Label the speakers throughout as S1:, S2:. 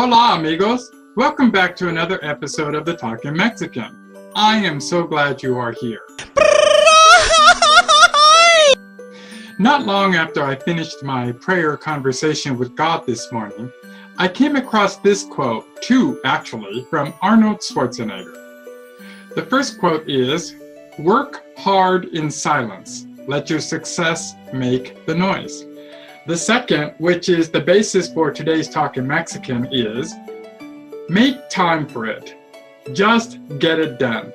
S1: Hola, amigos. Welcome back to another episode of The Talking Mexican. I am so glad you are here. Not long after I finished my prayer conversation with God this morning, I came across this quote, two actually, from Arnold Schwarzenegger. The first quote is, "Work hard in silence. Let your success make the noise." The second, which is the basis for today's Talking Mexican, is, "Make time for it. Just get it done."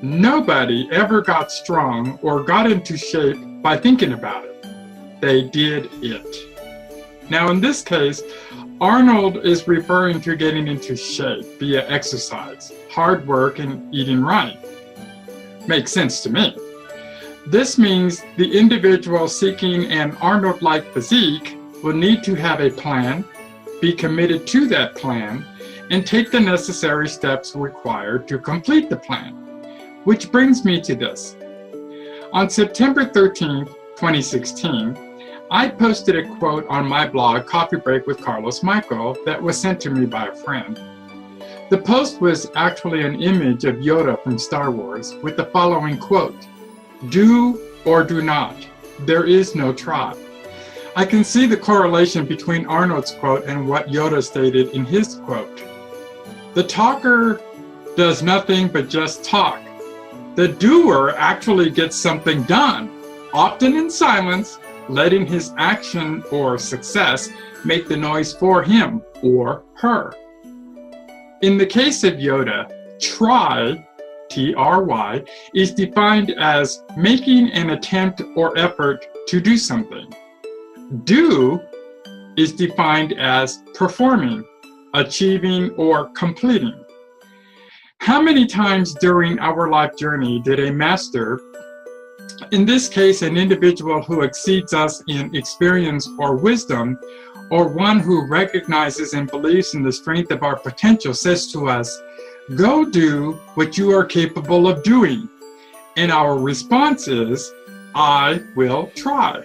S1: Nobody ever got strong or got into shape by thinking about it. They did it. Now in this case, Arnold is referring to getting into shape via exercise, hard work, and eating right. Makes sense to me. This means the individual seeking an Arnold-like physique will need to have a plan, be committed to that plan, and take the necessary steps required to complete the plan. Which brings me to this. On September 13th, 2016, I posted a quote on my blog, Coffee Break with Carlos Michael, that was sent to me by a friend. The post was actually an image of Yoda from Star Wars with the following quote, "Do or do not. There is no try." I can see the correlation between Arnold's quote and what Yoda stated in his quote. The talker does nothing but just talk. The doer actually gets something done, often in silence, letting his action or success make the noise for him or her. In the case of Yoda, try, T-R-Y, is defined as making an attempt or effort to do something. Do is defined as performing, achieving, or completing. How many times during our life journey did a master, in this case an individual who exceeds us in experience or wisdom, or one who recognizes and believes in the strength of our potential, says to us, "Go do what you are capable of doing." And our response is, "I will try."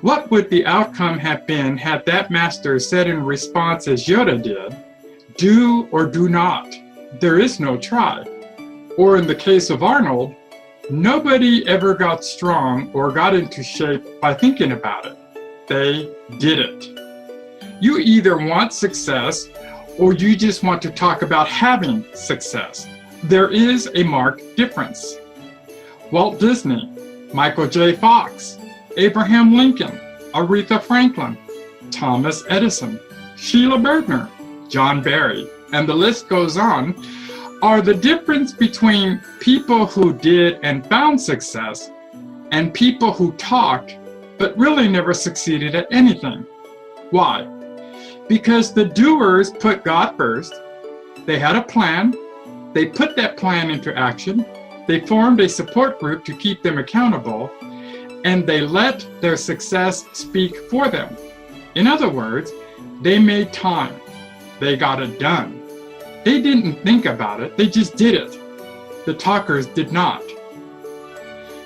S1: What would the outcome have been had that master said in response as Yoda did, "Do or do not. There is no try"? Or in the case of Arnold, nobody ever got strong or got into shape by thinking about it. They did it. You either want success or you just want to talk about having success. There is a marked difference. Walt Disney, Michael J. Fox, Abraham Lincoln, Aretha Franklin, Thomas Edison, Sheila Bergner, John Barry, and the list goes on, are the difference between people who did and found success and people who talked but really never succeeded at anything. Why? Because the doers put God first, they had a plan, they put that plan into action, they formed a support group to keep them accountable, and they let their success speak for them. In other words, they made time, they got it done. They didn't think about it, they just did it. The talkers did not.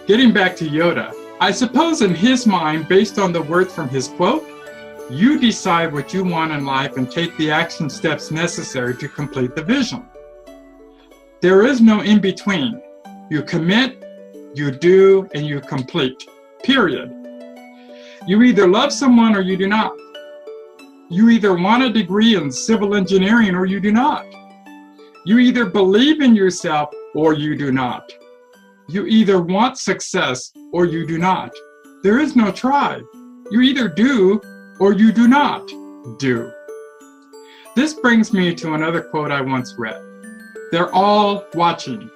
S1: Getting back to Yoda, I suppose in his mind, based on the words from his quote, you decide what you want in life and take the action steps necessary to complete the vision. There is no in between. You commit, you do, and you complete, period. You either love someone or you do not. You either want a degree in civil engineering or you do not. You either believe in yourself or you do not. You either want success or you do not. There is no try. You either do or you do not do. This brings me to another quote I once read. They're all watching.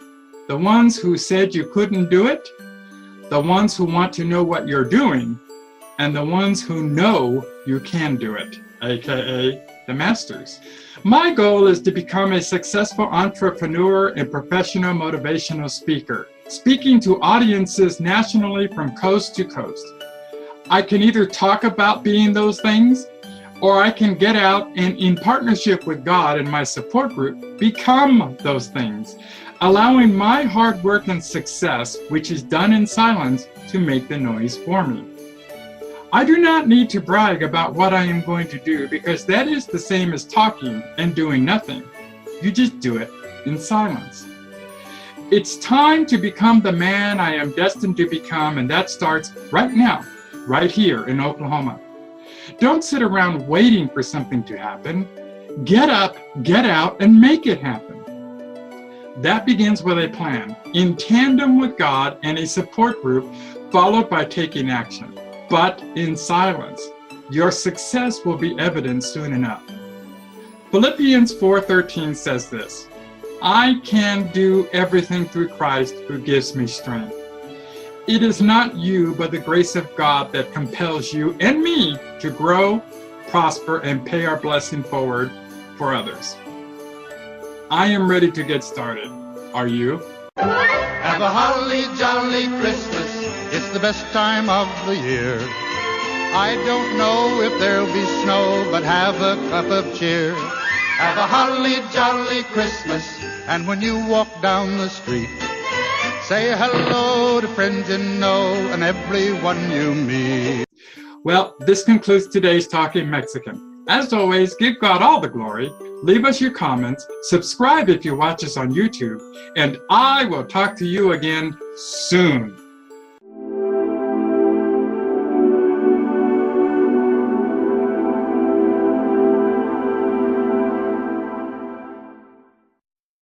S1: The ones who said you couldn't do it, the ones who want to know what you're doing, and the ones who know you can do it, aka the masters. My goal is to become a successful entrepreneur and professional motivational speaker, speaking to audiences nationally from coast to coast. I can either talk about being those things, or I can get out and in partnership with God and my support group, become those things, allowing my hard work and success, which is done in silence, to make the noise for me. I do not need to brag about what I am going to do because that is the same as talking and doing nothing. You just do it in silence. It's time to become the man I am destined to become, and that starts right now, right here in Oklahoma. Don't sit around waiting for something to happen. Get up, get out, and make it happen. That begins with a plan, in tandem with God and a support group, followed by taking action. But in silence. Your success will be evident soon enough. Philippians 4:13 says this, I can do everything through Christ who gives me strength. It is not you, but the grace of God that compels you and me to grow, prosper, and pay our blessing forward for others. I am ready to get started. Are you?
S2: Have a holly jolly Christmas. It's the best time of the year. I don't know if there'll be snow, but have a cup of cheer. Have a holly jolly Christmas. And when you walk down the street, say hello to friends you know and everyone you meet.
S1: Well, this concludes today's Talking Mexican. As always, give God all the glory. Leave us your comments. Subscribe if you watch us on YouTube. And I will talk to you again soon.